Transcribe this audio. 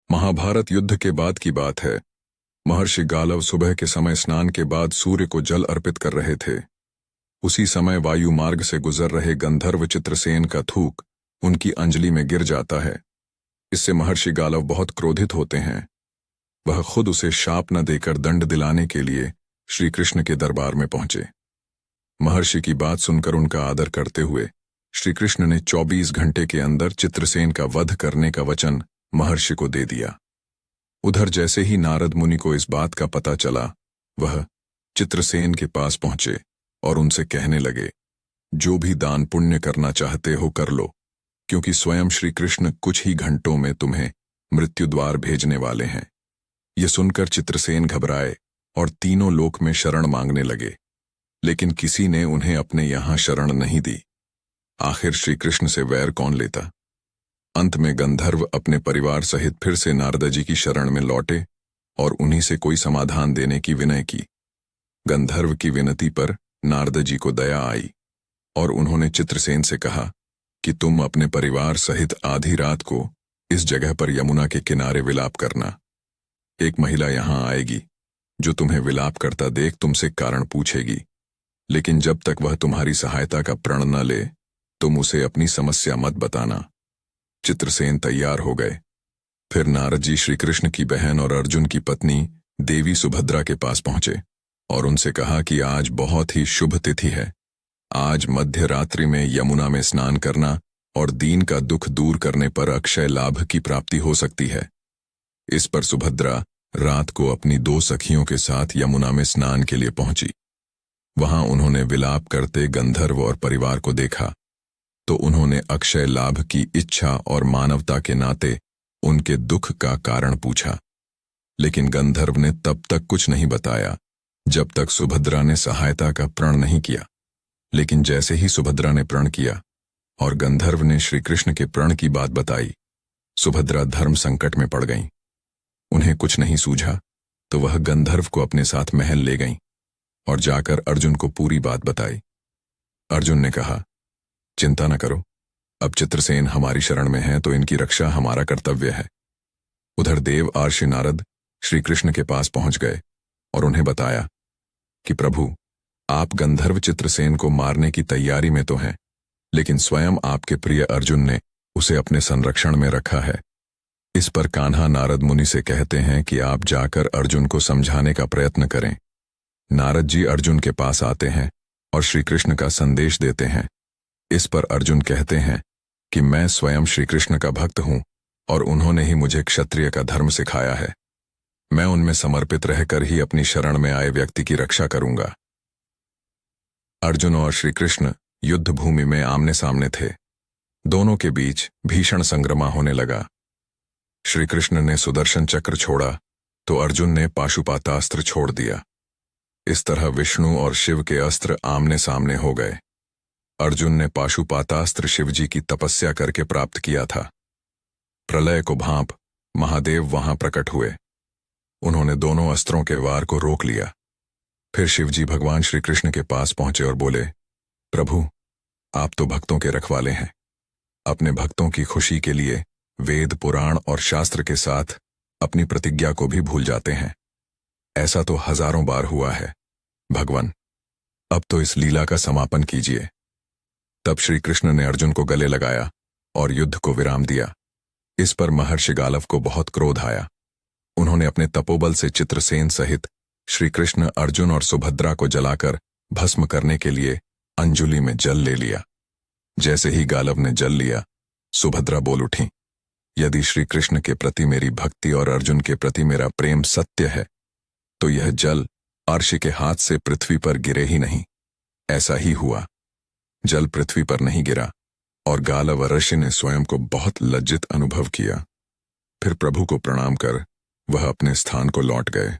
महाभारत युद्ध के बाद की बात है। महर्षि गालव सुबह के समय स्नान के बाद सूर्य को जल अर्पित कर रहे थे। उसी समय वायु मार्ग से गुजर रहे गंधर्व चित्रसेन का थूक उनकी अंजलि में गिर जाता है। इससे महर्षि गालव बहुत क्रोधित होते हैं। वह खुद उसे शाप न देकर दंड दिलाने के लिए श्री कृष्ण के दरबार में पहुंचे। महर्षि की बात सुनकर उनका आदर करते हुए श्री कृष्ण ने 24 घंटे के अंदर चित्रसेन का वध करने का वचन महर्षि को दे दिया। उधर जैसे ही नारद मुनि को इस बात का पता चला, वह चित्रसेन के पास पहुंचे और उनसे कहने लगे, जो भी दान पुण्य करना चाहते हो कर लो, क्योंकि स्वयं श्री कृष्ण कुछ ही घंटों में तुम्हें मृत्यु द्वार भेजने वाले हैं। ये सुनकर चित्रसेन घबराए और तीनों लोक में शरण मांगने लगे, लेकिन किसी ने उन्हें अपने यहां शरण नहीं दी। आखिर श्री कृष्ण से वैर कौन लेता। अंत में गंधर्व अपने परिवार सहित फिर से नारद जी की शरण में लौटे और उन्हीं से कोई समाधान देने की विनय की। गंधर्व की विनती पर नारद जी को दया आई और उन्होंने चित्रसेन से कहा कि तुम अपने परिवार सहित आधी रात को इस जगह पर यमुना के किनारे विलाप करना। एक महिला यहां आएगी जो तुम्हें विलाप करता देख तुमसे कारण पूछेगी, लेकिन जब तक वह तुम्हारी सहायता का प्रण न ले तुम उसे अपनी समस्या मत बताना। चित्रसेन तैयार हो गए। फिर नारद जी श्री कृष्ण की बहन और अर्जुन की पत्नी देवी सुभद्रा के पास पहुंचे और उनसे कहा कि आज बहुत ही शुभ तिथि है। आज मध्य रात्रि में यमुना में स्नान करना और दीन का दुख दूर करने पर अक्षय लाभ की प्राप्ति हो सकती है। इस पर सुभद्रा रात को अपनी 2 सखियों के साथ यमुना में स्नान के लिए पहुंची। वहां उन्होंने विलाप करते गंधर्व और परिवार को देखा तो उन्होंने अक्षय लाभ की इच्छा और मानवता के नाते उनके दुख का कारण पूछा, लेकिन गंधर्व ने तब तक कुछ नहीं बताया जब तक सुभद्रा ने सहायता का प्रण नहीं किया। लेकिन जैसे ही सुभद्रा ने प्रण किया और गंधर्व ने श्री कृष्ण के प्रण की बात बताई, सुभद्रा धर्म संकट में पड़ गईं। उन्हें कुछ नहीं सूझा तो वह गंधर्व को अपने साथ महल ले गईं और जाकर अर्जुन को पूरी बात बताई। अर्जुन ने कहा, चिंता न करो, अब चित्रसेन हमारी शरण में है तो इनकी रक्षा हमारा कर्तव्य है। उधर देव आर्षि नारद श्री कृष्ण के पास पहुंच गए और उन्हें बताया कि प्रभु, आप गंधर्व चित्रसेन को मारने की तैयारी में तो हैं, लेकिन स्वयं आपके प्रिय अर्जुन ने उसे अपने संरक्षण में रखा है। इस पर कान्हा नारद मुनि से कहते हैं कि आप जाकर अर्जुन को समझाने का प्रयत्न करें। नारद जी अर्जुन के पास आते हैं और श्री कृष्ण का संदेश देते हैं। इस पर अर्जुन कहते हैं कि मैं स्वयं श्री कृष्ण का भक्त हूं और उन्होंने ही मुझे क्षत्रिय का धर्म सिखाया है। मैं उनमें समर्पित रहकर ही अपनी शरण में आए व्यक्ति की रक्षा करूंगा। अर्जुन और श्री कृष्ण युद्ध भूमि में आमने सामने थे। दोनों के बीच भीषण संग्राम होने लगा। श्री कृष्ण ने सुदर्शन चक्र छोड़ा तो अर्जुन ने पाशुपातास्त्र छोड़ दिया। इस तरह विष्णु और शिव के अस्त्र आमने सामने हो गए। अर्जुन ने पाशुपातास्त्र शिवजी की तपस्या करके प्राप्त किया था। प्रलय को भांप महादेव वहां प्रकट हुए। उन्होंने दोनों अस्त्रों के वार को रोक लिया। फिर शिवजी भगवान श्री कृष्ण के पास पहुंचे और बोले, प्रभु, आप तो भक्तों के रखवाले हैं। अपने भक्तों की खुशी के लिए वेद पुराण और शास्त्र के साथ अपनी प्रतिज्ञा को भी भूल जाते हैं। ऐसा तो हजारों बार हुआ है। भगवान, अब तो इस लीला का समापन कीजिए। तब श्री कृष्ण ने अर्जुन को गले लगाया और युद्ध को विराम दिया। इस पर महर्षि गालव को बहुत क्रोध आया। उन्होंने अपने तपोबल से चित्रसेन सहित श्री कृष्ण, अर्जुन और सुभद्रा को जलाकर भस्म करने के लिए अंजुलि में जल ले लिया। जैसे ही गालव ने जल लिया, सुभद्रा बोल उठी, यदि श्री कृष्ण के प्रति मेरी भक्ति और अर्जुन के प्रति मेरा प्रेम सत्य है तो यह जल अर्षि के हाथ से पृथ्वी पर गिरे ही नहीं। ऐसा ही हुआ। जल पृथ्वी पर नहीं गिरा और गालव ऋषि ने स्वयं को बहुत लज्जित अनुभव किया। फिर प्रभु को प्रणाम कर वह अपने स्थान को लौट गए।